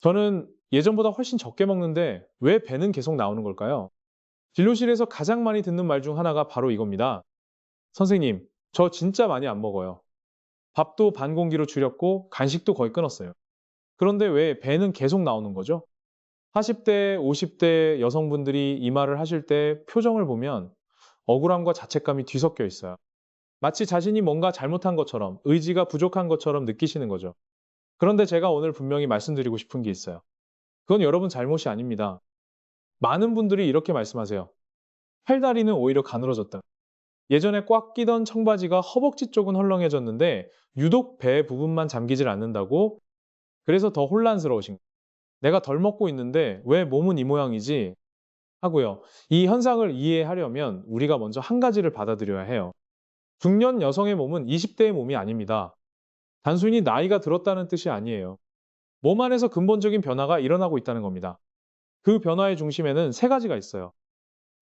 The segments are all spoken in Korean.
저는 예전보다 훨씬 적게 먹는데 왜 배는 계속 나오는 걸까요? 진료실에서 가장 많이 듣는 말 중 하나가 바로 이겁니다. 선생님, 저 진짜 많이 안 먹어요. 밥도 반 공기로 줄였고 간식도 거의 끊었어요. 그런데 왜 배는 계속 나오는 거죠? 40대, 50대 여성분들이 이 말을 하실 때 표정을 보면 억울함과 자책감이 뒤섞여 있어요. 마치 자신이 뭔가 잘못한 것처럼, 의지가 부족한 것처럼 느끼시는 거죠. 그런데 제가 오늘 분명히 말씀드리고 싶은 게 있어요. 그건 여러분 잘못이 아닙니다. 많은 분들이 이렇게 말씀하세요. 팔다리는 오히려 가늘어졌다. 예전에 꽉 끼던 청바지가 허벅지 쪽은 헐렁해졌는데 유독 배 부분만 잠기질 않는다고? 그래서 더 혼란스러우신 거예요. 내가 덜 먹고 있는데 왜 몸은 이 모양이지? 하고요. 이 현상을 이해하려면 우리가 먼저 한 가지를 받아들여야 해요. 중년 여성의 몸은 20대의 몸이 아닙니다. 단순히 나이가 들었다는 뜻이 아니에요. 몸 안에서 근본적인 변화가 일어나고 있다는 겁니다. 그 변화의 중심에는 세 가지가 있어요.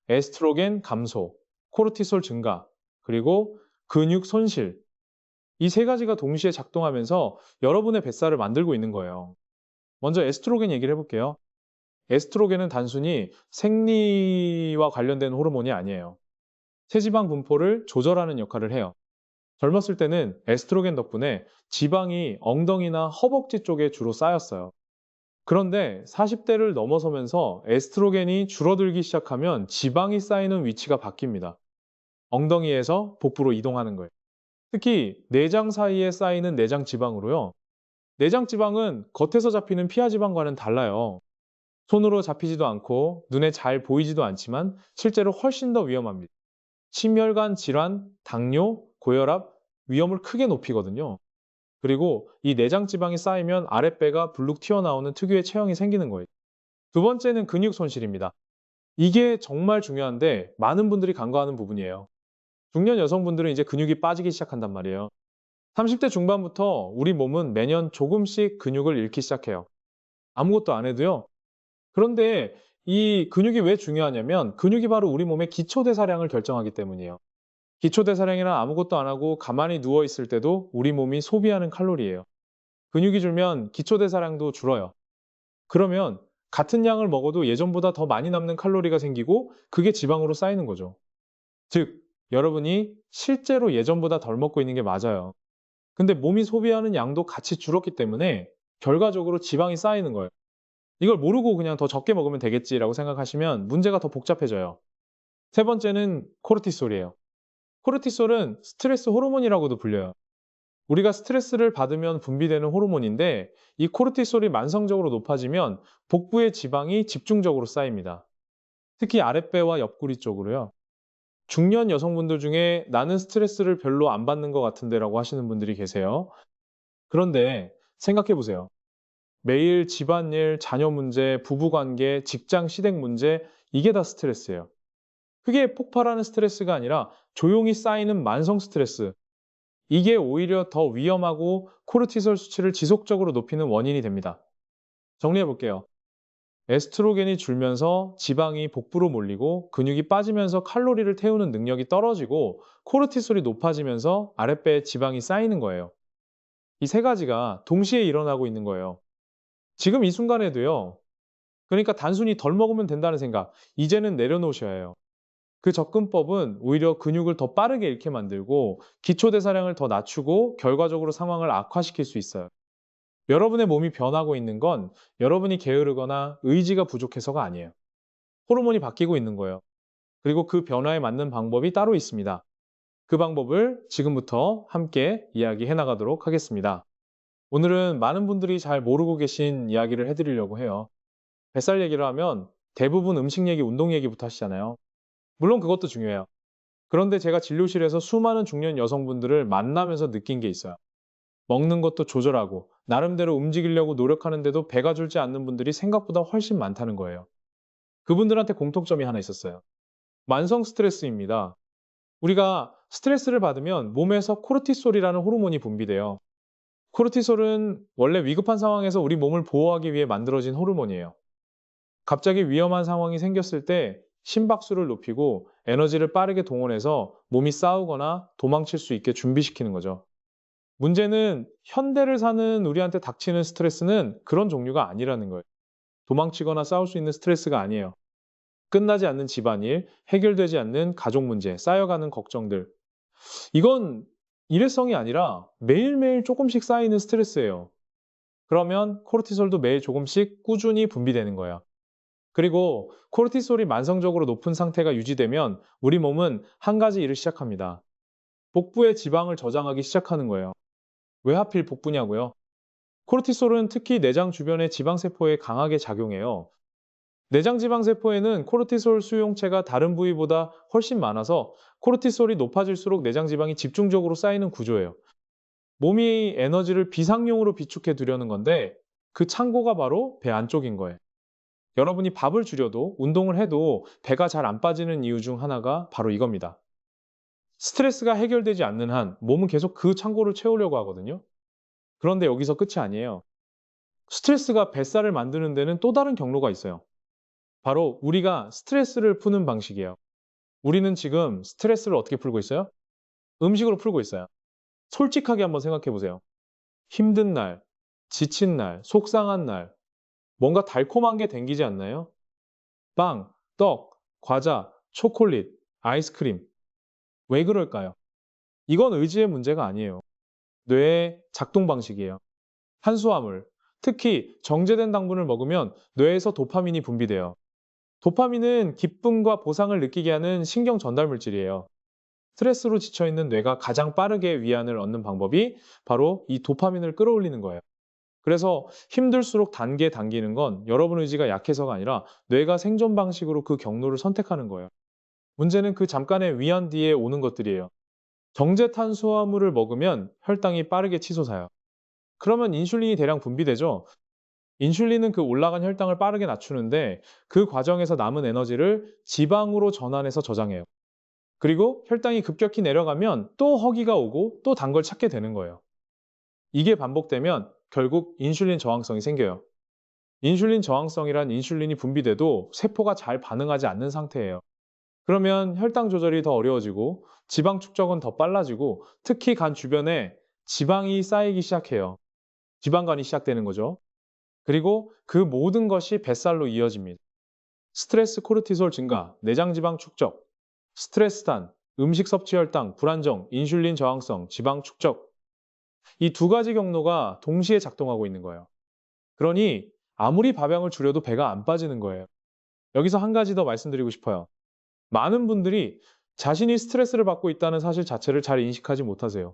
에스트로겐 감소, 코르티솔 증가, 그리고 근육 손실. 이 세 가지가 동시에 작동하면서 여러분의 뱃살을 만들고 있는 거예요. 먼저 에스트로겐 얘기를 해볼게요. 에스트로겐은 단순히 생리와 관련된 호르몬이 아니에요. 체지방 분포를 조절하는 역할을 해요. 젊었을 때는 에스트로겐 덕분에 지방이 엉덩이나 허벅지 쪽에 주로 쌓였어요. 그런데 40대를 넘어서면서 에스트로겐이 줄어들기 시작하면 지방이 쌓이는 위치가 바뀝니다. 엉덩이에서 복부로 이동하는 거예요. 특히 내장 사이에 쌓이는 내장 지방으로요. 내장 지방은 겉에서 잡히는 피하 지방과는 달라요. 손으로 잡히지도 않고 눈에 잘 보이지도 않지만 실제로 훨씬 더 위험합니다. 심혈관 질환, 당뇨, 고혈압 위험을 크게 높이거든요. 그리고 이 내장 지방이 쌓이면 아랫배가 불룩 튀어나오는 특유의 체형이 생기는 거예요. 두 번째는 근육 손실입니다. 이게 정말 중요한데 많은 분들이 간과하는 부분이에요. 중년 여성분들은 이제 근육이 빠지기 시작한단 말이에요. 30대 중반부터 우리 몸은 매년 조금씩 근육을 잃기 시작해요. 아무것도 안 해도요. 그런데 이 근육이 왜 중요하냐면 근육이 바로 우리 몸의 기초대사량을 결정하기 때문이에요. 기초대사량이란 아무것도 안 하고 가만히 누워 있을 때도 우리 몸이 소비하는 칼로리예요. 근육이 줄면 기초대사량도 줄어요. 그러면 같은 양을 먹어도 예전보다 더 많이 남는 칼로리가 생기고 그게 지방으로 쌓이는 거죠. 즉, 여러분이 실제로 예전보다 덜 먹고 있는 게 맞아요. 근데 몸이 소비하는 양도 같이 줄었기 때문에 결과적으로 지방이 쌓이는 거예요. 이걸 모르고 그냥 더 적게 먹으면 되겠지라고 생각하시면 문제가 더 복잡해져요. 세 번째는 코르티솔이에요. 코르티솔은 스트레스 호르몬이라고도 불려요. 우리가 스트레스를 받으면 분비되는 호르몬인데 이 코르티솔이 만성적으로 높아지면 복부의 지방이 집중적으로 쌓입니다. 특히 아랫배와 옆구리 쪽으로요. 중년 여성분들 중에 나는 스트레스를 별로 안 받는 것 같은데라고 하시는 분들이 계세요. 그런데 생각해 보세요. 매일 집안일, 자녀 문제, 부부관계, 직장 시댁 문제, 이게 다 스트레스예요. 크게 폭발하는 스트레스가 아니라 조용히 쌓이는 만성 스트레스. 이게 오히려 더 위험하고 코르티솔 수치를 지속적으로 높이는 원인이 됩니다. 정리해 볼게요. 에스트로겐이 줄면서 지방이 복부로 몰리고 근육이 빠지면서 칼로리를 태우는 능력이 떨어지고 코르티솔이 높아지면서 아랫배에 지방이 쌓이는 거예요. 이 세 가지가 동시에 일어나고 있는 거예요. 지금 이 순간에도요. 그러니까 단순히 덜 먹으면 된다는 생각, 이제는 내려놓으셔야 해요. 그 접근법은 오히려 근육을 더 빠르게 잃게 만들고 기초대사량을 더 낮추고 결과적으로 상황을 악화시킬 수 있어요. 여러분의 몸이 변하고 있는 건 여러분이 게으르거나 의지가 부족해서가 아니에요. 호르몬이 바뀌고 있는 거예요. 그리고 그 변화에 맞는 방법이 따로 있습니다. 그 방법을 지금부터 함께 이야기해 나가도록 하겠습니다. 오늘은 많은 분들이 잘 모르고 계신 이야기를 해드리려고 해요. 뱃살 얘기를 하면 대부분 음식 얘기, 운동 얘기부터 하시잖아요. 물론 그것도 중요해요. 그런데 제가 진료실에서 수많은 중년 여성분들을 만나면서 느낀 게 있어요. 먹는 것도 조절하고 나름대로 움직이려고 노력하는데도 배가 줄지 않는 분들이 생각보다 훨씬 많다는 거예요. 그분들한테 공통점이 하나 있었어요. 만성 스트레스입니다. 우리가 스트레스를 받으면 몸에서 코르티솔이라는 호르몬이 분비돼요. 코르티솔은 원래 위급한 상황에서 우리 몸을 보호하기 위해 만들어진 호르몬이에요. 갑자기 위험한 상황이 생겼을 때 심박수를 높이고 에너지를 빠르게 동원해서 몸이 싸우거나 도망칠 수 있게 준비시키는 거죠. 문제는 현대를 사는 우리한테 닥치는 스트레스는 그런 종류가 아니라는 거예요. 도망치거나 싸울 수 있는 스트레스가 아니에요. 끝나지 않는 집안일, 해결되지 않는 가족 문제, 쌓여가는 걱정들. 이건 일회성이 아니라 매일매일 조금씩 쌓이는 스트레스예요. 그러면 코르티솔도 매일 조금씩 꾸준히 분비되는 거예요. 그리고 코르티솔이 만성적으로 높은 상태가 유지되면 우리 몸은 한 가지 일을 시작합니다. 복부의 지방을 저장하기 시작하는 거예요. 왜 하필 복부냐고요? 코르티솔은 특히 내장 주변의 지방세포에 강하게 작용해요. 내장 지방세포에는 코르티솔 수용체가 다른 부위보다 훨씬 많아서 코르티솔이 높아질수록 내장 지방이 집중적으로 쌓이는 구조예요. 몸이 에너지를 비상용으로 비축해 두려는 건데 그 창고가 바로 배 안쪽인 거예요. 여러분이 밥을 줄여도 운동을 해도 배가 잘 안 빠지는 이유 중 하나가 바로 이겁니다. 스트레스가 해결되지 않는 한 몸은 계속 그 창고를 채우려고 하거든요. 그런데 여기서 끝이 아니에요. 스트레스가 뱃살을 만드는 데는 또 다른 경로가 있어요. 바로 우리가 스트레스를 푸는 방식이에요. 우리는 지금 스트레스를 어떻게 풀고 있어요? 음식으로 풀고 있어요. 솔직하게 한번 생각해 보세요. 힘든 날, 지친 날, 속상한 날, 뭔가 달콤한 게 땡기지 않나요? 빵, 떡, 과자, 초콜릿, 아이스크림. 왜 그럴까요? 이건 의지의 문제가 아니에요. 뇌의 작동 방식이에요. 탄수화물, 특히 정제된 당분을 먹으면 뇌에서 도파민이 분비돼요. 도파민은 기쁨과 보상을 느끼게 하는 신경 전달 물질이에요. 스트레스로 지쳐있는 뇌가 가장 빠르게 위안을 얻는 방법이 바로 이 도파민을 끌어올리는 거예요. 그래서 힘들수록 단계 당기는 건 여러분 의지가 약해서가 아니라 뇌가 생존 방식으로 그 경로를 선택하는 거예요. 문제는 그 잠깐의 위안 뒤에 오는 것들이에요. 정제 탄수화물을 먹으면 혈당이 빠르게 치솟아요. 그러면 인슐린이 대량 분비되죠. 인슐린은 그 올라간 혈당을 빠르게 낮추는데 그 과정에서 남은 에너지를 지방으로 전환해서 저장해요. 그리고 혈당이 급격히 내려가면 또 허기가 오고 또 단 걸 찾게 되는 거예요. 이게 반복되면 결국 인슐린 저항성이 생겨요. 인슐린 저항성이란 인슐린이 분비돼도 세포가 잘 반응하지 않는 상태예요. 그러면 혈당 조절이 더 어려워지고 지방 축적은 더 빨라지고 특히 간 주변에 지방이 쌓이기 시작해요. 지방간이 시작되는 거죠. 그리고 그 모든 것이 뱃살로 이어집니다. 스트레스 코르티솔 증가, 내장 지방 축적, 스트레스단, 음식 섭취 혈당, 불안정, 인슐린 저항성, 지방 축적. 이 두 가지 경로가 동시에 작동하고 있는 거예요. 그러니 아무리 밥양을 줄여도 배가 안 빠지는 거예요. 여기서 한 가지 더 말씀드리고 싶어요. 많은 분들이 자신이 스트레스를 받고 있다는 사실 자체를 잘 인식하지 못하세요.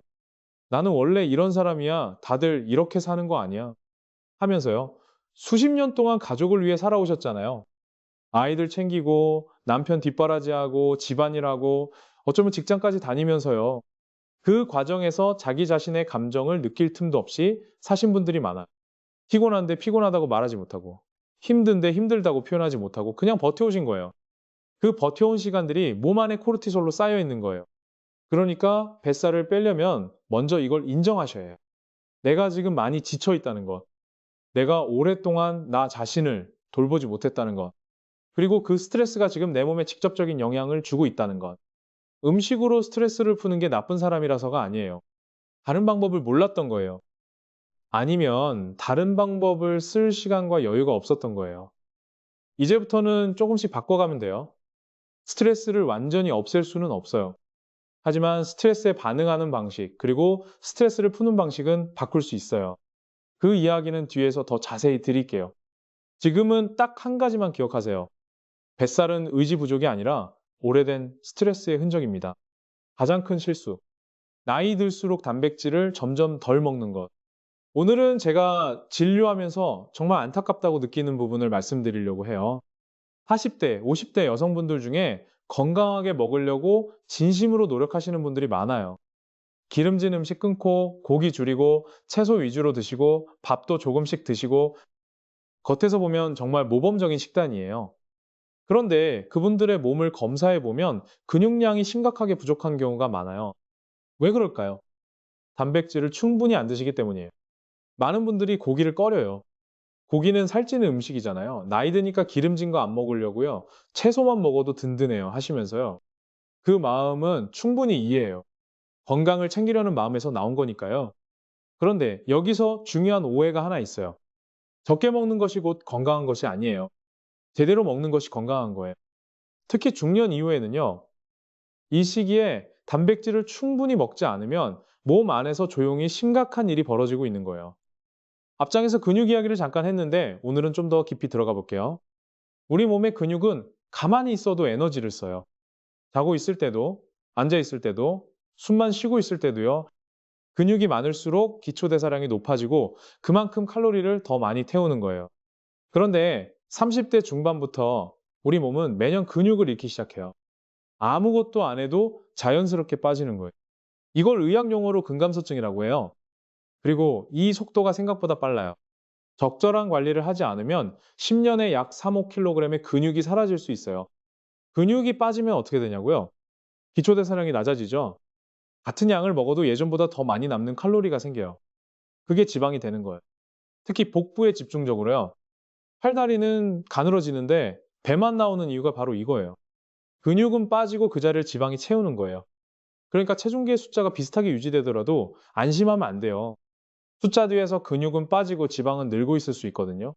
나는 원래 이런 사람이야. 다들 이렇게 사는 거 아니야. 하면서요. 수십 년 동안 가족을 위해 살아오셨잖아요. 아이들 챙기고 남편 뒷바라지하고 집안일하고 어쩌면 직장까지 다니면서요. 그 과정에서 자기 자신의 감정을 느낄 틈도 없이 사신 분들이 많아요. 피곤한데 피곤하다고 말하지 못하고 힘든데 힘들다고 표현하지 못하고 그냥 버텨오신 거예요. 그 버텨온 시간들이 몸 안에 코르티솔로 쌓여 있는 거예요. 그러니까 뱃살을 빼려면 먼저 이걸 인정하셔야 해요. 내가 지금 많이 지쳐 있다는 것. 내가 오랫동안 나 자신을 돌보지 못했다는 것. 그리고 그 스트레스가 지금 내 몸에 직접적인 영향을 주고 있다는 것. 음식으로 스트레스를 푸는 게 나쁜 사람이라서가 아니에요. 다른 방법을 몰랐던 거예요. 아니면 다른 방법을 쓸 시간과 여유가 없었던 거예요. 이제부터는 조금씩 바꿔가면 돼요. 스트레스를 완전히 없앨 수는 없어요. 하지만 스트레스에 반응하는 방식, 그리고 스트레스를 푸는 방식은 바꿀 수 있어요. 그 이야기는 뒤에서 더 자세히 드릴게요. 지금은 딱 한 가지만 기억하세요. 뱃살은 의지 부족이 아니라 오래된 스트레스의 흔적입니다. 가장 큰 실수. 나이 들수록 단백질을 점점 덜 먹는 것. 오늘은 제가 진료하면서 정말 안타깝다고 느끼는 부분을 말씀드리려고 해요. 40대, 50대 여성분들 중에 건강하게 먹으려고 진심으로 노력하시는 분들이 많아요. 기름진 음식 끊고 고기 줄이고 채소 위주로 드시고 밥도 조금씩 드시고 겉에서 보면 정말 모범적인 식단이에요. 그런데 그분들의 몸을 검사해 보면 근육량이 심각하게 부족한 경우가 많아요. 왜 그럴까요? 단백질을 충분히 안 드시기 때문이에요. 많은 분들이 고기를 꺼려요. 고기는 살찌는 음식이잖아요. 나이 드니까 기름진 거 안 먹으려고요. 채소만 먹어도 든든해요 하시면서요. 그 마음은 충분히 이해해요. 건강을 챙기려는 마음에서 나온 거니까요. 그런데 여기서 중요한 오해가 하나 있어요. 적게 먹는 것이 곧 건강한 것이 아니에요. 제대로 먹는 것이 건강한 거예요. 특히 중년 이후에는요. 이 시기에 단백질을 충분히 먹지 않으면 몸 안에서 조용히 심각한 일이 벌어지고 있는 거예요. 앞장에서 근육 이야기를 잠깐 했는데 오늘은 좀 더 깊이 들어가 볼게요. 우리 몸의 근육은 가만히 있어도 에너지를 써요. 자고 있을 때도, 앉아 있을 때도, 숨만 쉬고 있을 때도요. 근육이 많을수록 기초 대사량이 높아지고 그만큼 칼로리를 더 많이 태우는 거예요. 그런데 30대 중반부터 우리 몸은 매년 근육을 잃기 시작해요. 아무것도 안 해도 자연스럽게 빠지는 거예요. 이걸 의학 용어로 근감소증이라고 해요. 그리고 이 속도가 생각보다 빨라요. 적절한 관리를 하지 않으면 10년에 약 3-5kg의 근육이 사라질 수 있어요. 근육이 빠지면 어떻게 되냐고요? 기초대사량이 낮아지죠. 같은 양을 먹어도 예전보다 더 많이 남는 칼로리가 생겨요. 그게 지방이 되는 거예요. 특히 복부에 집중적으로요. 팔다리는 가늘어지는데 배만 나오는 이유가 바로 이거예요. 근육은 빠지고 그 자리를 지방이 채우는 거예요. 그러니까 체중계의 숫자가 비슷하게 유지되더라도 안심하면 안 돼요. 숫자 뒤에서 근육은 빠지고 지방은 늘고 있을 수 있거든요.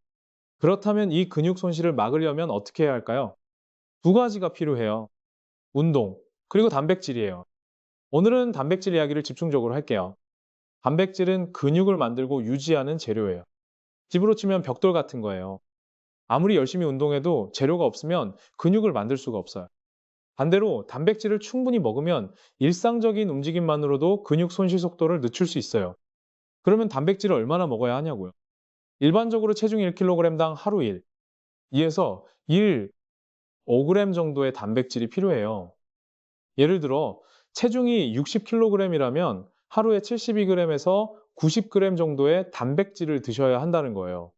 그렇다면 이 근육 손실을 막으려면 어떻게 해야 할까요? 두 가지가 필요해요. 운동, 그리고 단백질이에요. 오늘은 단백질 이야기를 집중적으로 할게요. 단백질은 근육을 만들고 유지하는 재료예요. 집으로 치면 벽돌 같은 거예요. 아무리 열심히 운동해도 재료가 없으면 근육을 만들 수가 없어요. 반대로 단백질을 충분히 먹으면 일상적인 움직임만으로도 근육 손실 속도를 늦출 수 있어요. 그러면 단백질을 얼마나 먹어야 하냐고요? 일반적으로 체중 1kg당 하루 1, 2에서 1, 5g 정도의 단백질이 필요해요. 예를 들어 체중이 60kg이라면 하루에 72g에서 90g 정도의 단백질을 드셔야 한다는 거예요.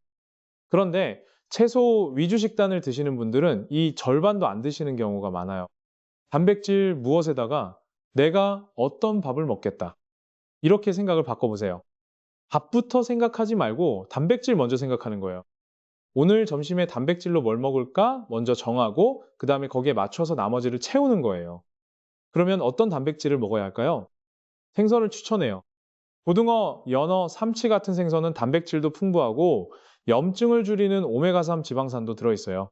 그런데 채소 위주 식단을 드시는 분들은 이 절반도 안 드시는 경우가 많아요. 단백질 무엇에다가 내가 어떤 밥을 먹겠다. 이렇게 생각을 바꿔보세요. 밥부터 생각하지 말고 단백질 먼저 생각하는 거예요. 오늘 점심에 단백질로 뭘 먹을까 먼저 정하고 그 다음에 거기에 맞춰서 나머지를 채우는 거예요. 그러면 어떤 단백질을 먹어야 할까요? 생선을 추천해요. 고등어, 연어, 삼치 같은 생선은 단백질도 풍부하고 염증을 줄이는 오메가3 지방산도 들어있어요.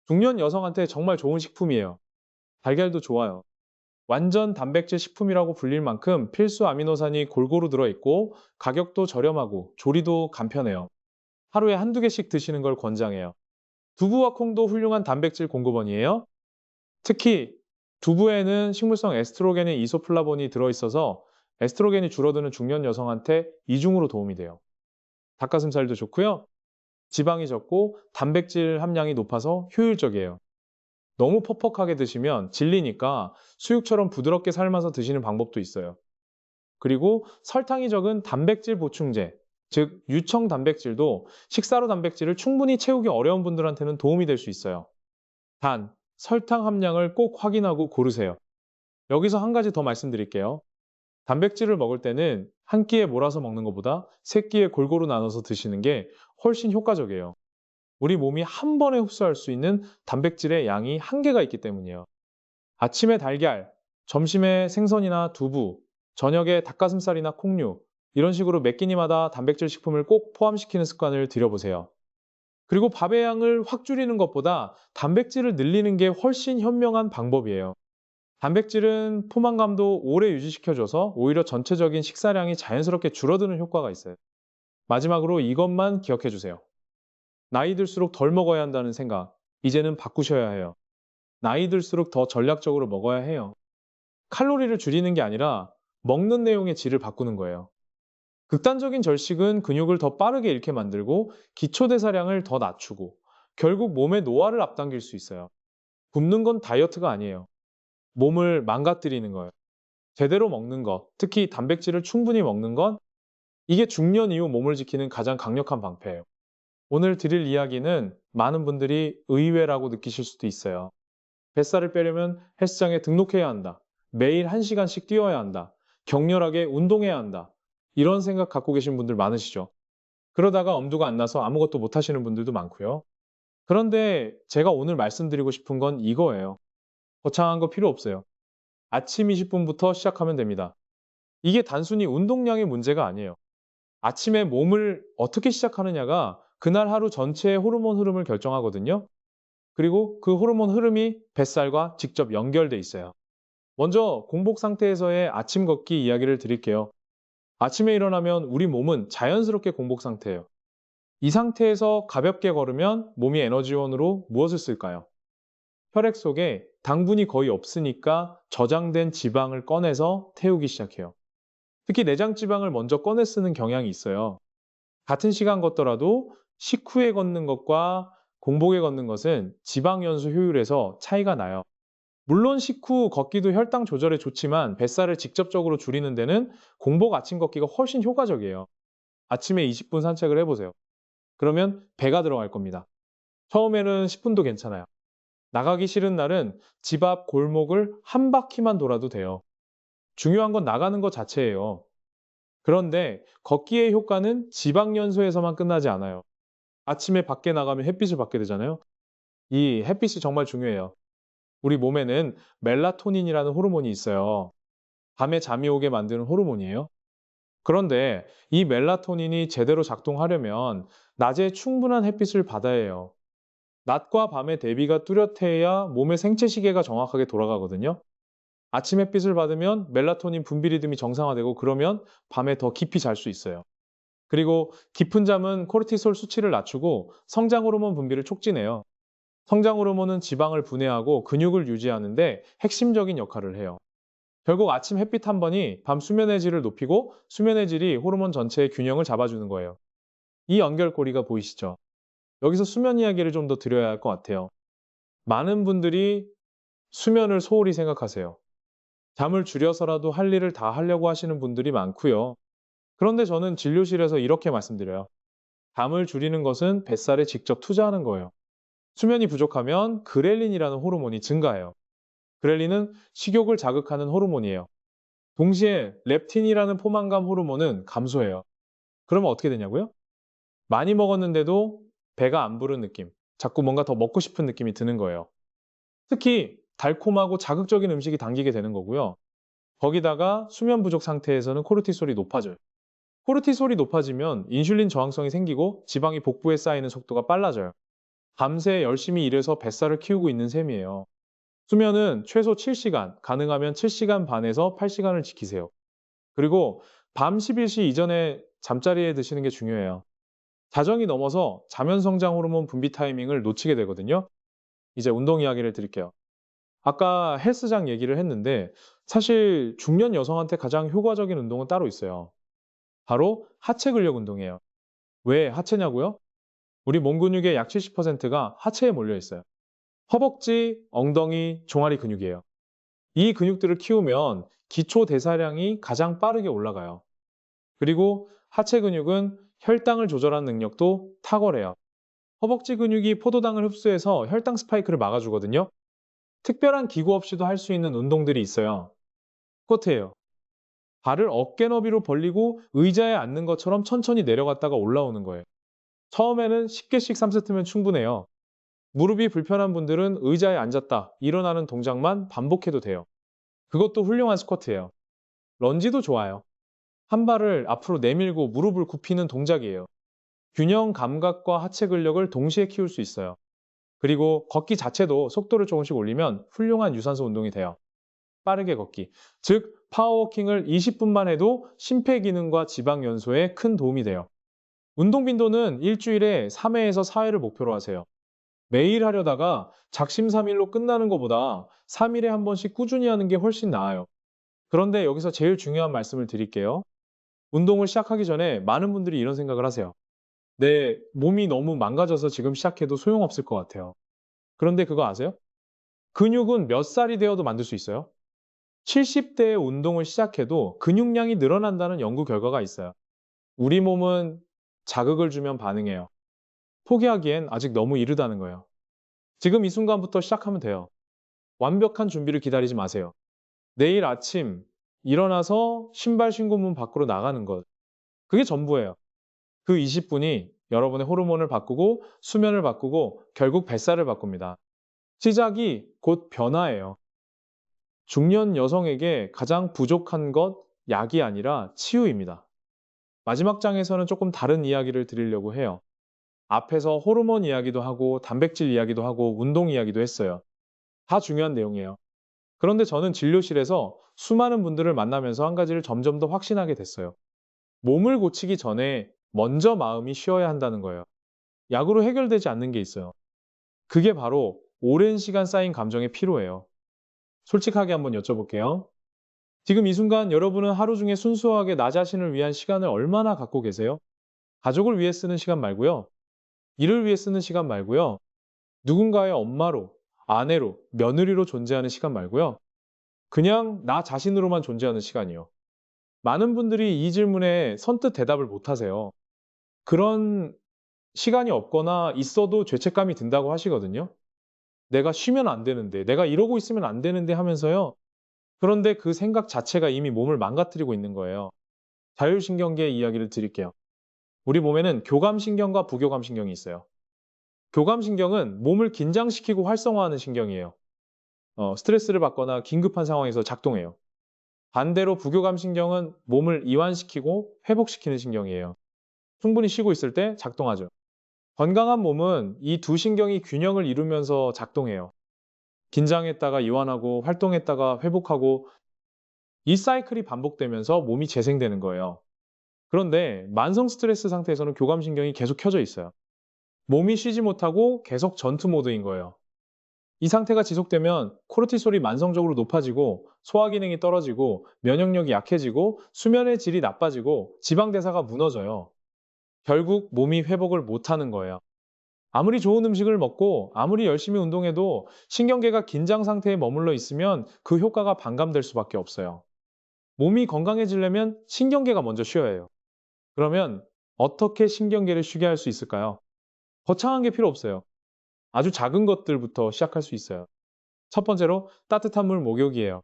중년 여성한테 정말 좋은 식품이에요. 달걀도 좋아요. 완전 단백질 식품이라고 불릴 만큼 필수 아미노산이 골고루 들어있고 가격도 저렴하고 조리도 간편해요. 하루에 한두 개씩 드시는 걸 권장해요. 두부와 콩도 훌륭한 단백질 공급원이에요. 특히 두부에는 식물성 에스트로겐인 이소플라본이 들어있어서 에스트로겐이 줄어드는 중년 여성한테 이중으로 도움이 돼요. 닭가슴살도 좋고요. 지방이 적고 단백질 함량이 높아서 효율적이에요. 너무 퍽퍽하게 드시면 질리니까 수육처럼 부드럽게 삶아서 드시는 방법도 있어요. 그리고 설탕이 적은 단백질 보충제, 즉 유청 단백질도 식사로 단백질을 충분히 채우기 어려운 분들한테는 도움이 될 수 있어요. 단, 설탕 함량을 꼭 확인하고 고르세요. 여기서 한 가지 더 말씀드릴게요. 단백질을 먹을 때는 한 끼에 몰아서 먹는 것보다 세 끼에 골고루 나눠서 드시는 게 훨씬 효과적이에요. 우리 몸이 한 번에 흡수할 수 있는 단백질의 양이 한계가 있기 때문이에요. 아침에 달걀, 점심에 생선이나 두부, 저녁에 닭가슴살이나 콩류, 이런 식으로 몇 끼니마다 단백질 식품을 꼭 포함시키는 습관을 들여보세요. 그리고 밥의 양을 확 줄이는 것보다 단백질을 늘리는 게 훨씬 현명한 방법이에요. 단백질은 포만감도 오래 유지시켜줘서 오히려 전체적인 식사량이 자연스럽게 줄어드는 효과가 있어요. 마지막으로 이것만 기억해 주세요. 나이 들수록 덜 먹어야 한다는 생각, 이제는 바꾸셔야 해요. 나이 들수록 더 전략적으로 먹어야 해요. 칼로리를 줄이는 게 아니라 먹는 내용의 질을 바꾸는 거예요. 극단적인 절식은 근육을 더 빠르게 잃게 만들고 기초대사량을 더 낮추고 결국 몸의 노화를 앞당길 수 있어요. 굶는 건 다이어트가 아니에요. 몸을 망가뜨리는 거예요. 제대로 먹는 것, 특히 단백질을 충분히 먹는 건 이게 중년 이후 몸을 지키는 가장 강력한 방패예요. 오늘 드릴 이야기는 많은 분들이 의외라고 느끼실 수도 있어요. 뱃살을 빼려면 헬스장에 등록해야 한다. 매일 1시간씩 뛰어야 한다. 격렬하게 운동해야 한다. 이런 생각 갖고 계신 분들 많으시죠? 그러다가 엄두가 안 나서 아무것도 못 하시는 분들도 많고요. 그런데 제가 오늘 말씀드리고 싶은 건 이거예요. 거창한 거 필요 없어요. 아침 20분부터 시작하면 됩니다. 이게 단순히 운동량의 문제가 아니에요. 아침에 몸을 어떻게 시작하느냐가 그날 하루 전체의 호르몬 흐름을 결정하거든요. 그리고 그 호르몬 흐름이 뱃살과 직접 연결돼 있어요. 먼저 공복 상태에서의 아침 걷기 이야기를 드릴게요. 아침에 일어나면 우리 몸은 자연스럽게 공복 상태예요. 이 상태에서 가볍게 걸으면 몸이 에너지원으로 무엇을 쓸까요? 혈액 속에 당분이 거의 없으니까 저장된 지방을 꺼내서 태우기 시작해요. 특히 내장 지방을 먼저 꺼내 쓰는 경향이 있어요. 같은 시간 걷더라도 식후에 걷는 것과 공복에 걷는 것은 지방 연소 효율에서 차이가 나요. 물론 식후 걷기도 혈당 조절에 좋지만 뱃살을 직접적으로 줄이는 데는 공복 아침 걷기가 훨씬 효과적이에요. 아침에 20분 산책을 해보세요. 그러면 배가 들어갈 겁니다. 처음에는 10분도 괜찮아요. 나가기 싫은 날은 집 앞 골목을 한 바퀴만 돌아도 돼요. 중요한 건 나가는 것 자체예요. 그런데 걷기의 효과는 지방 연소에서만 끝나지 않아요. 아침에 밖에 나가면 햇빛을 받게 되잖아요. 이 햇빛이 정말 중요해요. 우리 몸에는 멜라토닌이라는 호르몬이 있어요. 밤에 잠이 오게 만드는 호르몬이에요. 그런데 이 멜라토닌이 제대로 작동하려면 낮에 충분한 햇빛을 받아야 해요. 낮과 밤의 대비가 뚜렷해야 몸의 생체 시계가 정확하게 돌아가거든요. 아침 햇빛을 받으면 멜라토닌 분비 리듬이 정상화되고 그러면 밤에 더 깊이 잘 수 있어요. 그리고 깊은 잠은 코르티솔 수치를 낮추고 성장 호르몬 분비를 촉진해요. 성장 호르몬은 지방을 분해하고 근육을 유지하는데 핵심적인 역할을 해요. 결국 아침 햇빛 한 번이 밤 수면의 질을 높이고 수면의 질이 호르몬 전체의 균형을 잡아주는 거예요. 이 연결고리가 보이시죠? 여기서 수면 이야기를 좀 더 드려야 할 것 같아요. 많은 분들이 수면을 소홀히 생각하세요. 잠을 줄여서라도 할 일을 다 하려고 하시는 분들이 많고요. 그런데 저는 진료실에서 이렇게 말씀드려요. 잠을 줄이는 것은 뱃살에 직접 투자하는 거예요. 수면이 부족하면 그렐린이라는 호르몬이 증가해요. 그렐린은 식욕을 자극하는 호르몬이에요. 동시에 렙틴이라는 포만감 호르몬은 감소해요. 그러면 어떻게 되냐고요? 많이 먹었는데도 배가 안 부른 느낌, 자꾸 뭔가 더 먹고 싶은 느낌이 드는 거예요. 특히 달콤하고 자극적인 음식이 당기게 되는 거고요. 거기다가 수면 부족 상태에서는 코르티솔이 높아져요. 코르티솔이 높아지면 인슐린 저항성이 생기고 지방이 복부에 쌓이는 속도가 빨라져요. 밤새 열심히 일해서 뱃살을 키우고 있는 셈이에요. 수면은 최소 7시간, 가능하면 7시간 반에서 8시간을 지키세요. 그리고 밤 11시 이전에 잠자리에 드시는 게 중요해요. 자정이 넘어서 자면 성장 호르몬 분비 타이밍을 놓치게 되거든요. 이제 운동 이야기를 드릴게요. 아까 헬스장 얘기를 했는데 사실 중년 여성한테 가장 효과적인 운동은 따로 있어요. 바로 하체 근력 운동이에요. 왜 하체냐고요? 우리 몸 근육의 약 70%가 하체에 몰려 있어요. 허벅지, 엉덩이, 종아리 근육이에요. 이 근육들을 키우면 기초 대사량이 가장 빠르게 올라가요. 그리고 하체 근육은 혈당을 조절하는 능력도 탁월해요. 허벅지 근육이 포도당을 흡수해서 혈당 스파이크를 막아주거든요. 특별한 기구 없이도 할 수 있는 운동들이 있어요. 스쿼트예요. 발을 어깨 너비로 벌리고 의자에 앉는 것처럼 천천히 내려갔다가 올라오는 거예요. 처음에는 10개씩 3세트면 충분해요. 무릎이 불편한 분들은 의자에 앉았다, 일어나는 동작만 반복해도 돼요. 그것도 훌륭한 스쿼트예요. 런지도 좋아요. 한 발을 앞으로 내밀고 무릎을 굽히는 동작이에요. 균형 감각과 하체 근력을 동시에 키울 수 있어요. 그리고 걷기 자체도 속도를 조금씩 올리면 훌륭한 유산소 운동이 돼요. 빠르게 걷기. 즉, 파워워킹을 20분만 해도 심폐기능과 지방 연소에 큰 도움이 돼요. 운동 빈도는 일주일에 3회에서 4회를 목표로 하세요. 매일 하려다가 작심삼일로 끝나는 것보다 3일에 한 번씩 꾸준히 하는 게 훨씬 나아요. 그런데 여기서 제일 중요한 말씀을 드릴게요. 운동을 시작하기 전에 많은 분들이 이런 생각을 하세요. 내 몸이 너무 망가져서 지금 시작해도 소용없을 것 같아요. 그런데 그거 아세요? 근육은 몇 살이 되어도 만들 수 있어요. 70대에 운동을 시작해도 근육량이 늘어난다는 연구 결과가 있어요. 우리 몸은 자극을 주면 반응해요. 포기하기엔 아직 너무 이르다는 거예요. 지금 이 순간부터 시작하면 돼요. 완벽한 준비를 기다리지 마세요. 내일 아침 일어나서 신발 신고 문 밖으로 나가는 것. 그게 전부예요. 그 20분이 여러분의 호르몬을 바꾸고 수면을 바꾸고 결국 뱃살을 바꿉니다. 시작이 곧 변화예요. 중년 여성에게 가장 부족한 것 약이 아니라 치유입니다. 마지막 장에서는 조금 다른 이야기를 드리려고 해요. 앞에서 호르몬 이야기도 하고 단백질 이야기도 하고 운동 이야기도 했어요. 다 중요한 내용이에요. 그런데 저는 진료실에서 수많은 분들을 만나면서 한 가지를 점점 더 확신하게 됐어요. 몸을 고치기 전에 먼저 마음이 쉬어야 한다는 거예요. 약으로 해결되지 않는 게 있어요. 그게 바로 오랜 시간 쌓인 감정의 피로예요. 솔직하게 한번 여쭤볼게요. 지금 이 순간 여러분은 하루 중에 순수하게 나 자신을 위한 시간을 얼마나 갖고 계세요? 가족을 위해 쓰는 시간 말고요. 일을 위해 쓰는 시간 말고요. 누군가의 엄마로, 아내로, 며느리로 존재하는 시간 말고요. 그냥 나 자신으로만 존재하는 시간이요. 많은 분들이 이 질문에 선뜻 대답을 못 하세요. 그런 시간이 없거나 있어도 죄책감이 든다고 하시거든요. 내가 쉬면 안 되는데, 내가 이러고 있으면 안 되는데 하면서요. 그런데 그 생각 자체가 이미 몸을 망가뜨리고 있는 거예요. 자율신경계의 이야기를 드릴게요. 우리 몸에는 교감신경과 부교감신경이 있어요. 교감신경은 몸을 긴장시키고 활성화하는 신경이에요. 스트레스를 받거나 긴급한 상황에서 작동해요. 반대로 부교감신경은 몸을 이완시키고 회복시키는 신경이에요. 충분히 쉬고 있을 때 작동하죠. 건강한 몸은 이 두 신경이 균형을 이루면서 작동해요. 긴장했다가 이완하고 활동했다가 회복하고 이 사이클이 반복되면서 몸이 재생되는 거예요. 그런데 만성 스트레스 상태에서는 교감신경이 계속 켜져 있어요. 몸이 쉬지 못하고 계속 전투 모드인 거예요. 이 상태가 지속되면 코르티솔이 만성적으로 높아지고 소화 기능이 떨어지고 면역력이 약해지고 수면의 질이 나빠지고 지방 대사가 무너져요. 결국 몸이 회복을 못하는 거예요. 아무리 좋은 음식을 먹고 아무리 열심히 운동해도 신경계가 긴장 상태에 머물러 있으면 그 효과가 반감될 수밖에 없어요. 몸이 건강해지려면 신경계가 먼저 쉬어야 해요. 그러면 어떻게 신경계를 쉬게 할 수 있을까요? 거창한 게 필요 없어요. 아주 작은 것들부터 시작할 수 있어요. 첫 번째로 따뜻한 물 목욕이에요.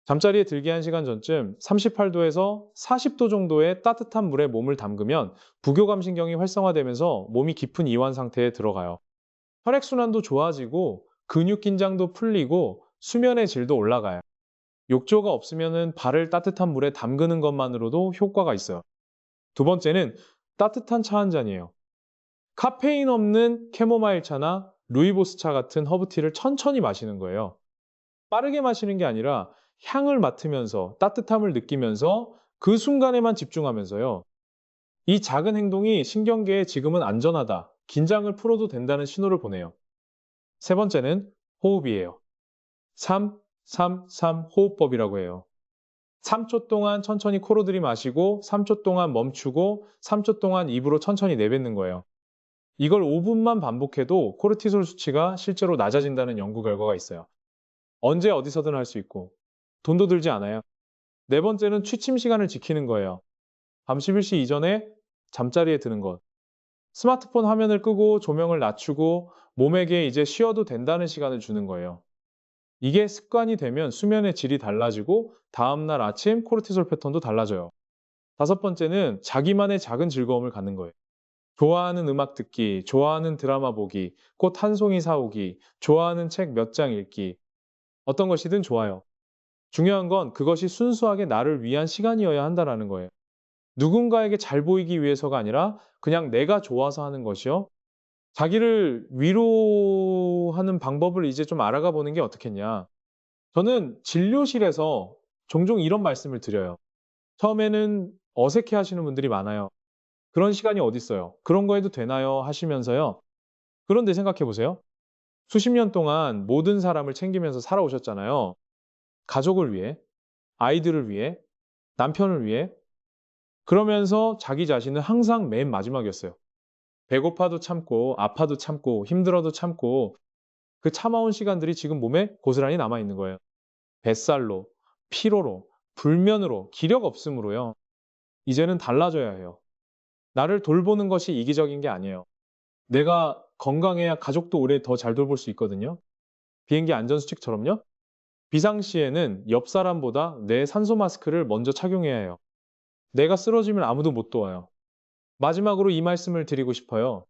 잠자리에 들기 1시간 전쯤 38도에서 40도 정도의 따뜻한 물에 몸을 담그면 부교감신경이 활성화되면서 몸이 깊은 이완 상태에 들어가요. 혈액순환도 좋아지고 근육 긴장도 풀리고 수면의 질도 올라가요. 욕조가 없으면 발을 따뜻한 물에 담그는 것만으로도 효과가 있어요. 두 번째는 따뜻한 차 한 잔이에요. 카페인 없는 캐모마일 차나 루이보스 차 같은 허브티를 천천히 마시는 거예요. 빠르게 마시는 게 아니라 향을 맡으면서 따뜻함을 느끼면서 그 순간에만 집중하면서요. 이 작은 행동이 신경계에 지금은 안전하다, 긴장을 풀어도 된다는 신호를 보내요. 세 번째는 호흡이에요. 3, 3, 3 호흡법이라고 해요. 3초 동안 천천히 코로 들이마시고 3초 동안 멈추고 3초 동안 입으로 천천히 내뱉는 거예요. 이걸 5분만 반복해도 코르티솔 수치가 실제로 낮아진다는 연구 결과가 있어요. 언제 어디서든 할 수 있고 돈도 들지 않아요. 네 번째는 취침 시간을 지키는 거예요. 밤 11시 이전에 잠자리에 드는 것. 스마트폰 화면을 끄고 조명을 낮추고 몸에게 이제 쉬어도 된다는 시간을 주는 거예요. 이게 습관이 되면 수면의 질이 달라지고 다음날 아침 코르티솔 패턴도 달라져요. 다섯 번째는 자기만의 작은 즐거움을 갖는 거예요. 좋아하는 음악 듣기, 좋아하는 드라마 보기, 꽃 한 송이 사오기, 좋아하는 책 몇 장 읽기. 어떤 것이든 좋아요. 중요한 건 그것이 순수하게 나를 위한 시간이어야 한다는 거예요. 누군가에게 잘 보이기 위해서가 아니라 그냥 내가 좋아서 하는 것이요. 자기를 위로하는 방법을 이제 좀 알아가 보는 게 어떻겠냐. 저는 진료실에서 종종 이런 말씀을 드려요. 처음에는 어색해 하시는 분들이 많아요. 그런 시간이 어딨어요. 그런 거 해도 되나요? 하시면서요. 그런데 생각해 보세요. 수십 년 동안 모든 사람을 챙기면서 살아오셨잖아요. 가족을 위해, 아이들을 위해, 남편을 위해. 그러면서 자기 자신은 항상 맨 마지막이었어요. 배고파도 참고, 아파도 참고, 힘들어도 참고, 그 참아온 시간들이 지금 몸에 고스란히 남아있는 거예요. 뱃살로, 피로로, 불면으로, 기력 없음으로요. 이제는 달라져야 해요. 나를 돌보는 것이 이기적인 게 아니에요. 내가 건강해야 가족도 오래 더 잘 돌볼 수 있거든요. 비행기 안전수칙처럼요. 비상시에는 옆 사람보다 내 산소 마스크를 먼저 착용해야 해요. 내가 쓰러지면 아무도 못 도와요. 마지막으로 이 말씀을 드리고 싶어요.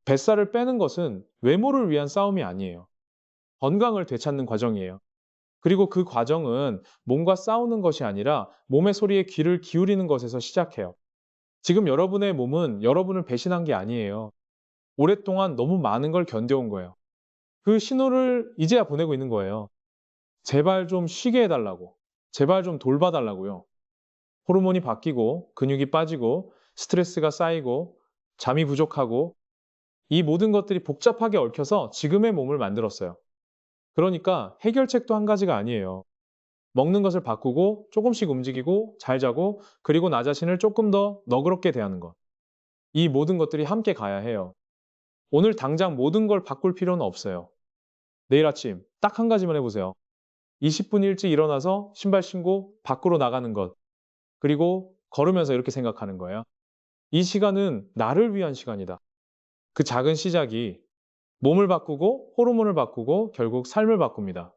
뱃살을 빼는 것은 외모를 위한 싸움이 아니에요. 건강을 되찾는 과정이에요. 그리고 그 과정은 몸과 싸우는 것이 아니라 몸의 소리에 귀를 기울이는 것에서 시작해요. 지금 여러분의 몸은 여러분을 배신한 게 아니에요. 오랫동안 너무 많은 걸 견뎌온 거예요. 그 신호를 이제야 보내고 있는 거예요. 제발 좀 쉬게 해달라고. 제발 좀 돌봐달라고요. 호르몬이 바뀌고 근육이 빠지고 스트레스가 쌓이고 잠이 부족하고 이 모든 것들이 복잡하게 얽혀서 지금의 몸을 만들었어요. 그러니까 해결책도 한 가지가 아니에요. 먹는 것을 바꾸고 조금씩 움직이고 잘 자고 그리고 나 자신을 조금 더 너그럽게 대하는 것. 이 모든 것들이 함께 가야 해요. 오늘 당장 모든 걸 바꿀 필요는 없어요. 내일 아침 딱 한 가지만 해보세요. 20분 일찍 일어나서 신발 신고 밖으로 나가는 것. 그리고 걸으면서 이렇게 생각하는 거예요. 이 시간은 나를 위한 시간이다. 그 작은 시작이 몸을 바꾸고 호르몬을 바꾸고 결국 삶을 바꿉니다.